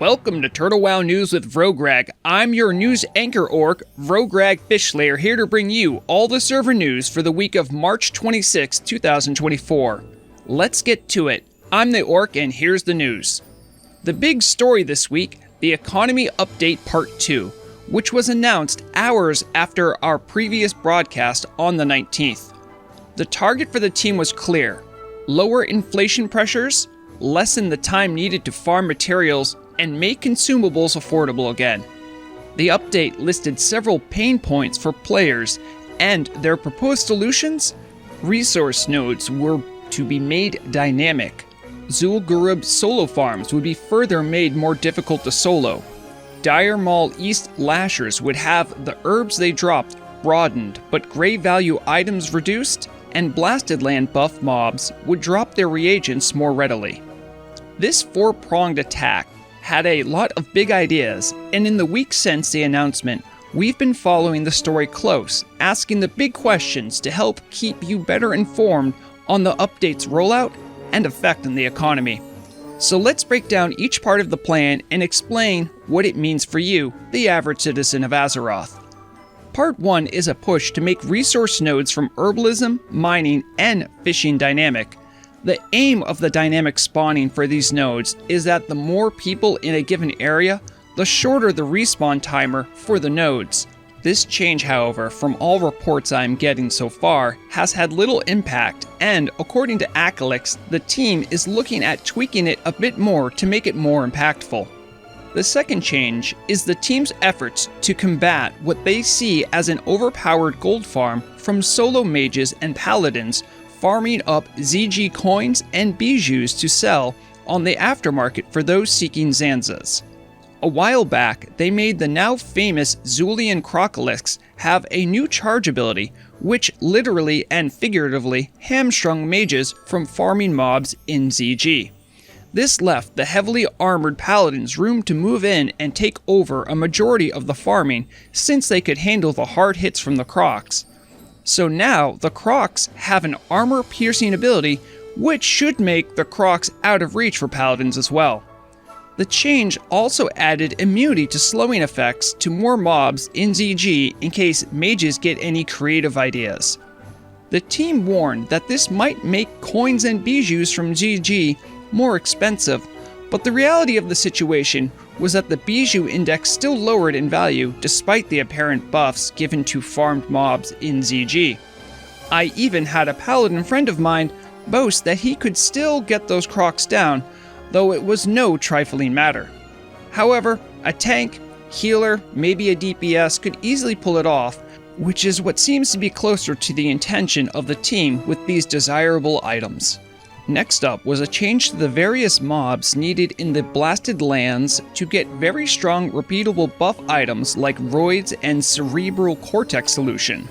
Welcome to Turtle Wow News with Vrograg. I'm your news anchor orc, Vrograg Fishlayer, here to bring you all the server news for the week of March 26, 2024. Let's get to it. I'm the orc and here's the news. The big story this week, the Economy Update Part 2, which was announced hours after our previous broadcast on the 19th. The target for the team was clear: lower inflation pressures, lessen the time needed to farm materials, and make consumables affordable again. The update listed several pain points for players, and their proposed solutions? Resource nodes were to be made dynamic. Zul'Gurub solo farms would be further made more difficult to solo. Dire Maul East Lashers would have the herbs they dropped broadened, but gray value items reduced, and Blasted Land buff mobs would drop their reagents more readily. This four-pronged attack had a lot of big ideas, and in the weeks since the announcement, we've been following the story close, asking the big questions to help keep you better informed on the update's rollout and effect on the economy. So let's break down each part of the plan and explain what it means for you, the average citizen of Azeroth. Part 1 is a push to make resource nodes from herbalism, mining, and fishing dynamic. The aim of the dynamic spawning for these nodes is that the more people in a given area, the shorter the respawn timer for the nodes. This change, however, from all reports I'm getting so far, has had little impact, and according to Acalix, the team is looking at tweaking it a bit more to make it more impactful. The second change is the team's efforts to combat what they see as an overpowered gold farm from solo mages and paladins farming up ZG coins and bijous to sell on the aftermarket for those seeking Zanzas. A while back, they made the now famous Zulian Crocolix have a new charge ability, which literally and figuratively hamstrung mages from farming mobs in ZG. This left the heavily armored paladins room to move in and take over a majority of the farming, since they could handle the hard hits from the Crocs. So now, the Crocs have an armor-piercing ability, which should make the Crocs out of reach for paladins as well. The change also added immunity to slowing effects to more mobs in ZG in case mages get any creative ideas. The team warned that this might make coins and bijous from ZG more expensive, but the reality of the situation was that the bijou index still lowered in value despite the apparent buffs given to farmed mobs in ZG. I even had a paladin friend of mine boast that he could still get those Crocs down, though it was no trifling matter. However, a tank, healer, maybe a DPS could easily pull it off, which is what seems to be closer to the intention of the team with these desirable items. Next up was a change to the various mobs needed in the Blasted Lands to get very strong repeatable buff items like Roids and Cerebral Cortex Solution.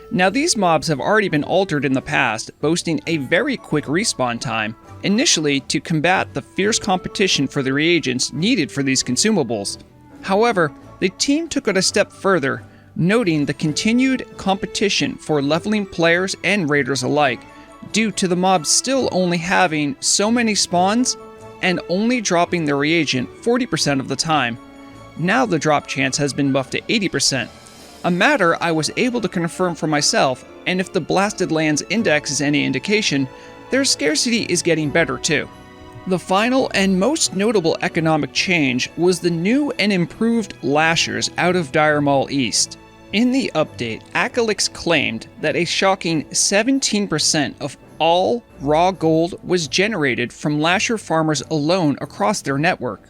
Now these mobs have already been altered in the past, boasting a very quick respawn time, initially to combat the fierce competition for the reagents needed for these consumables. However, the team took it a step further, noting the continued competition for leveling players and raiders alike, due to the mobs still only having so many spawns and only dropping their reagent 40% of the time. Now the drop chance has been buffed to 80%, a matter I was able to confirm for myself, and if the Blasted Lands index is any indication, their scarcity is getting better too. The final and most notable economic change was the new and improved Lashers out of Dire Maul East. In the update, Acalix claimed that a shocking 17% of all raw gold was generated from Lasher farmers alone across their network.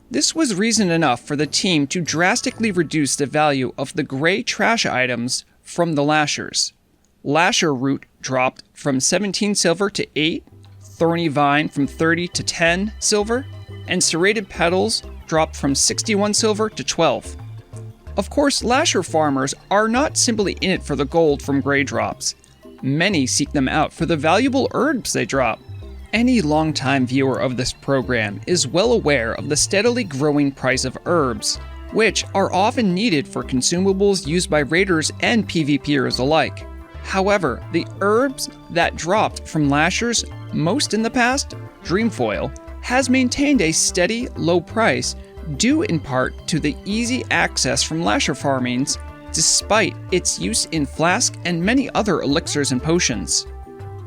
This was reason enough for the team to drastically reduce the value of the gray trash items from the Lashers. Lasher Root dropped from 17 silver to 8, Thorny Vine from 30 to 10 silver, and Serrated Petals dropped from 61 silver to 12. Of course, Lasher farmers are not simply in it for the gold from gray drops. Many seek them out for the valuable herbs they drop. Any longtime viewer of this program is well aware of the steadily growing price of herbs, which are often needed for consumables used by raiders and PvPers alike. However, the herbs that dropped from Lashers most in the past, Dreamfoil, has maintained a steady, low price due in part to the easy access from lasher farmings, despite its use in flask and many other elixirs and potions.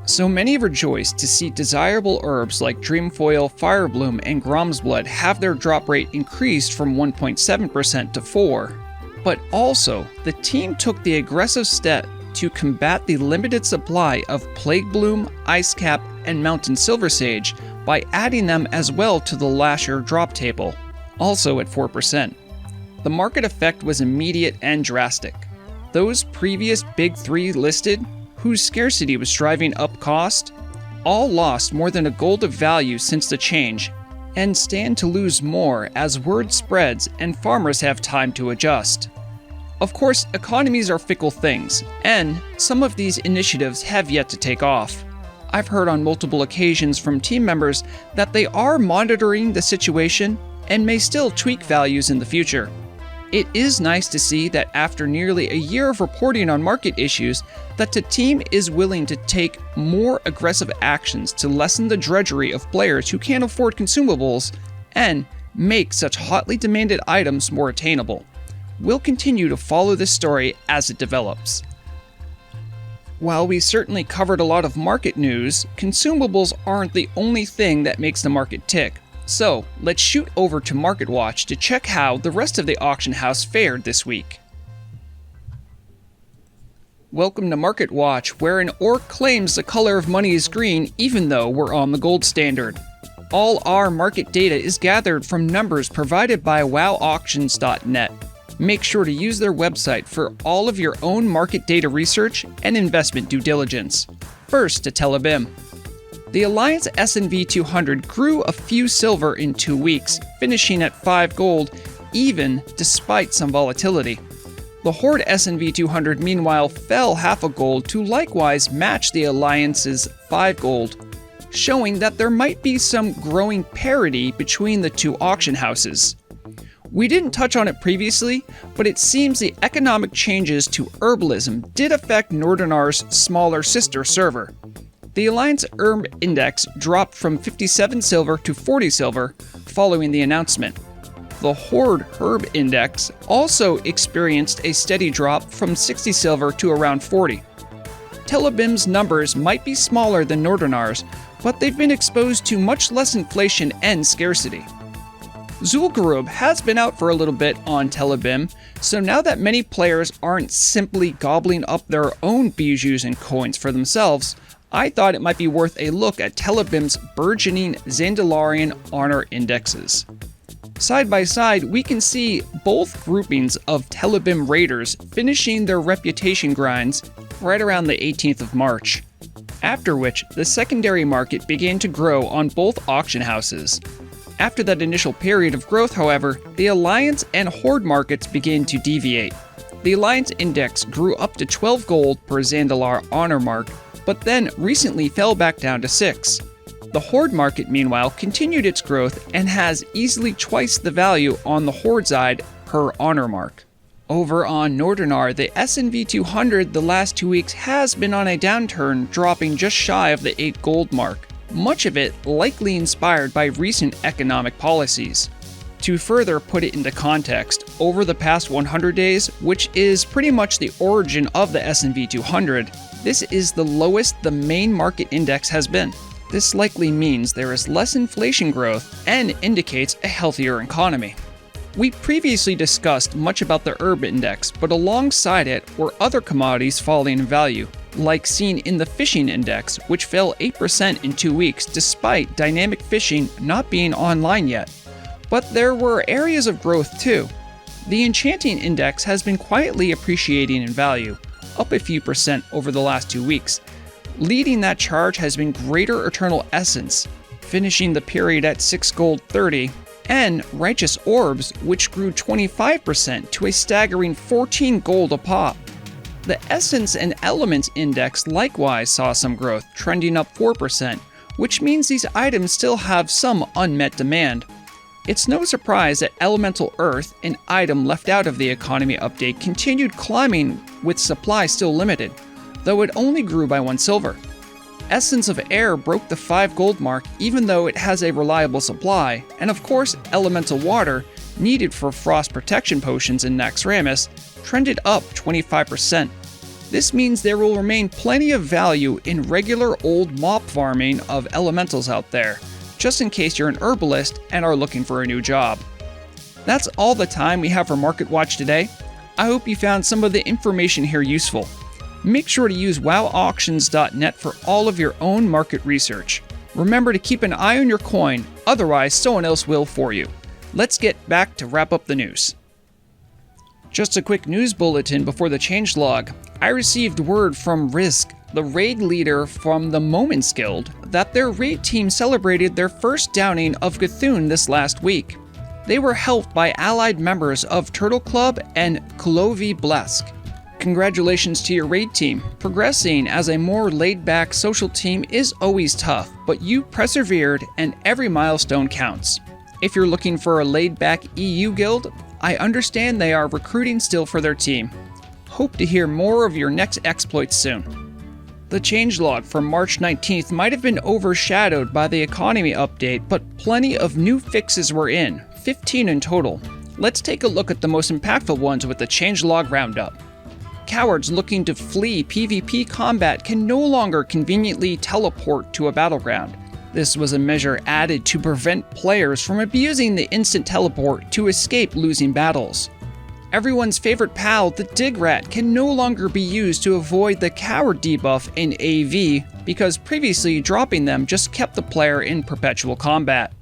So many rejoice to see desirable herbs like Dreamfoil, Firebloom, and Grom's Blood have their drop rate increased from 1.7% to 4%. But also, the team took the aggressive step to combat the limited supply of Plague Bloom, Ice Cap, and Mountain Silver Sage by adding them as well to the Lasher drop table, also at 4%. The market effect was immediate and drastic. Those previous big three listed, whose scarcity was driving up cost, all lost more than a gold of value since the change, and stand to lose more as word spreads and farmers have time to adjust. Of course, economies are fickle things, and some of these initiatives have yet to take off. I've heard on multiple occasions from team members that they are monitoring the situation and may still tweak values in the future. It is nice to see that after nearly a year of reporting on market issues, that the team is willing to take more aggressive actions to lessen the drudgery of players who can't afford consumables and make such hotly demanded items more attainable. We'll continue to follow this story as it develops. While we certainly covered a lot of market news, consumables aren't the only thing that makes the market tick. So, let's shoot over to Market Watch to check how the rest of the auction house fared this week. Welcome to Market Watch, where an orc claims the color of money is green even though we're on the gold standard. All our market data is gathered from numbers provided by wowauctions.net. Make sure to use their website for all of your own market data research and investment due diligence. First to Telebim. The Alliance S&V 200 grew a few silver in 2 weeks, finishing at 5 gold, even despite some volatility. The Horde S&V 200 meanwhile fell half a gold to likewise match the Alliance's 5 gold, showing that there might be some growing parity between the two auction houses. We didn't touch on it previously, but it seems the economic changes to herbalism did affect Nordernar's smaller sister server. The Alliance Herb Index dropped from 57 silver to 40 silver following the announcement. The Horde Herb Index also experienced a steady drop from 60 silver to around 40. Telebim's numbers might be smaller than Nordernar's, but they've been exposed to much less inflation and scarcity. Zul'Gurub has been out for a little bit on Telebim, so now that many players aren't simply gobbling up their own bijous and coins for themselves, I thought it might be worth a look at Telebim's burgeoning Zandalarian honor indexes. Side by side, we can see both groupings of Telebim raiders finishing their reputation grinds right around the 18th of March, after which the secondary market began to grow on both auction houses. After that initial period of growth, however, the Alliance and Horde markets began to deviate. The Alliance index grew up to 12 gold per Zandalar honor mark, but then recently fell back down to 6. The Horde market, meanwhile, continued its growth and has easily twice the value on the Horde side per honor mark. Over on Nordernar, the S&V 200 the last 2 weeks has been on a downturn, dropping just shy of the 8 gold mark. Much of it likely inspired by recent economic policies. To further put it into context, over the past 100 days, which is pretty much the origin of the S&V 200, this is the lowest the main market index has been. This likely means there is less inflation growth and indicates a healthier economy. We previously discussed much about the herb index, but alongside it were other commodities falling in value, like seen in the fishing index, which fell 8% in 2 weeks despite dynamic fishing not being online yet. But there were areas of growth too. The enchanting index has been quietly appreciating in value, up a few percent over the last 2 weeks. Leading that charge has been Greater Eternal Essence, finishing the period at 6 gold 30, and Righteous Orbs, which grew 25% to a staggering 14 gold a pop. The Essence and Elements Index likewise saw some growth, trending up 4%, which means these items still have some unmet demand. It's no surprise that Elemental Earth, an item left out of the economy update, continued climbing with supply still limited, though it only grew by 1 silver. Essence of Air broke the 5 gold mark even though it has a reliable supply, and of course Elemental Water needed for frost protection potions in Naxxramas trended up 25%. This means there will remain plenty of value in regular old mob farming of elementals out there, just in case you're an herbalist and are looking for a new job. That's all the time we have for Market Watch today. I hope you found some of the information here useful. Make sure to use wowauctions.net for all of your own market research. Remember to keep an eye on your coin, otherwise someone else will for you. Let's get back to wrap up the news. Just a quick news bulletin before the changelog. I received word from Risk, the raid leader from the Moments Guild, that their raid team celebrated their first downing of Cthulhu this last week. They were helped by allied members of Turtle Club and Kulovi Blesk. Congratulations to your raid team. Progressing as a more laid-back social team is always tough, but you persevered and every milestone counts. If you're looking for a laid-back EU guild, I understand they are recruiting still for their team. Hope to hear more of your next exploits soon. The changelog from March 19th might have been overshadowed by the economy update, but plenty of new fixes were in, 15 in total. Let's take a look at the most impactful ones with the changelog roundup. Cowards looking to flee PvP combat can no longer conveniently teleport to a battleground. This was a measure added to prevent players from abusing the instant teleport to escape losing battles. Everyone's favorite pal, the Dig Rat, can no longer be used to avoid the Coward debuff in AV because previously dropping them just kept the player in perpetual combat.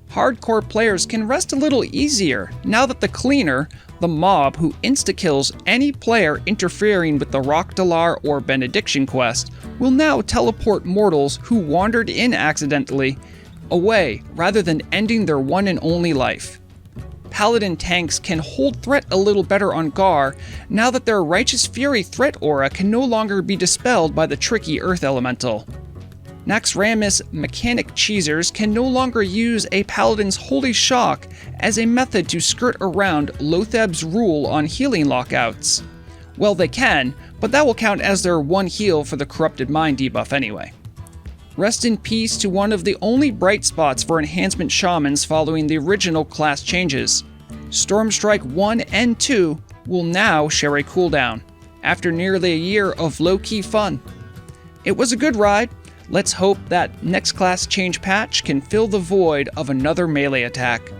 Hardcore players can rest a little easier now that the Cleaner, the mob who insta-kills any player interfering with the Rockdalar or Benediction quest, will now teleport mortals who wandered in accidentally away rather than ending their one and only life. Paladin tanks can hold threat a little better on Gar now that their Righteous Fury threat aura can no longer be dispelled by the tricky Earth Elemental. Naxxramas mechanic cheesers can no longer use a Paladin's Holy Shock as a method to skirt around Lotheb's rule on healing lockouts. Well, they can, but that will count as their one heal for the Corrupted Mind debuff anyway. Rest in peace to one of the only bright spots for enhancement shamans following the original class changes. Stormstrike 1 and 2 will now share a cooldown, after nearly a year of low-key fun. It was a good ride. Let's hope that next class change patch can fill the void of another melee attack.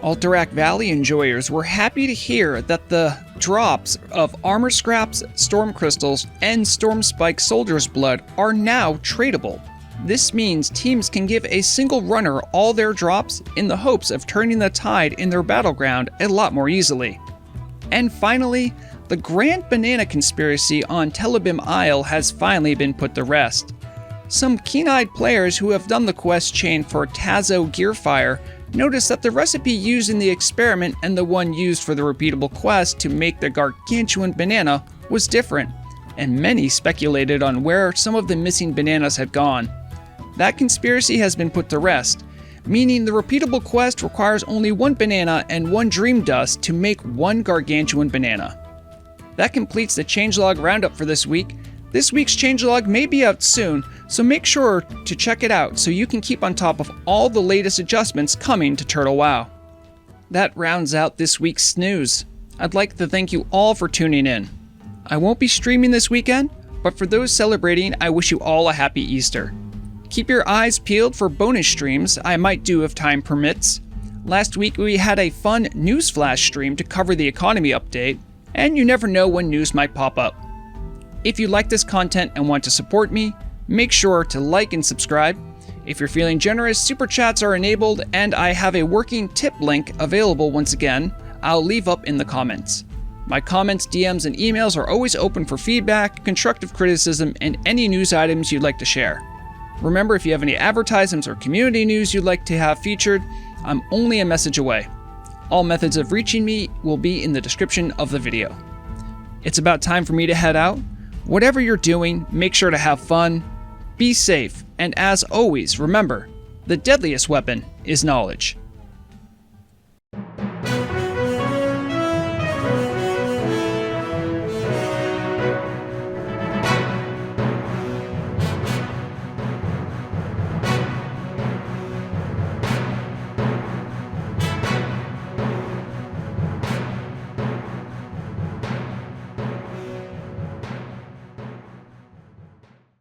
Alterac Valley enjoyers were happy to hear that the drops of armor scraps, storm crystals, and storm spike soldier's blood are now tradable. This means teams can give a single runner all their drops in the hopes of turning the tide in their battleground a lot more easily. And finally, the Grand Banana Conspiracy on Telebim Isle has finally been put to rest. Some keen-eyed players who have done the quest chain for Tazo Gearfire noticed that the recipe used in the experiment and the one used for the repeatable quest to make the gargantuan banana was different, and many speculated on where some of the missing bananas had gone. That conspiracy has been put to rest, meaning the repeatable quest requires only one banana and one dream dust to make one gargantuan banana. That completes the changelog roundup for this week. This week's changelog may be out soon, so make sure to check it out so you can keep on top of all the latest adjustments coming to Turtle WoW. That rounds out this week's snooze. I'd like to thank you all for tuning in. I won't be streaming this weekend, but for those celebrating, I wish you all a happy Easter. Keep your eyes peeled for bonus streams I might do if time permits. Last week we had a fun news flash stream to cover the economy update, and you never know when news might pop up. If you like this content and want to support me, make sure to like and subscribe. If you're feeling generous, super chats are enabled, and I have a working tip link available once again. I'll leave up in the comments. My comments, DMs, and emails are always open for feedback, constructive criticism, and any news items you'd like to share. Remember, if you have any advertisements or community news you'd like to have featured, I'm only a message away. All methods of reaching me will be in the description of the video. It's about time for me to head out. Whatever you're doing, make sure to have fun, be safe, and as always, remember, the deadliest weapon is knowledge.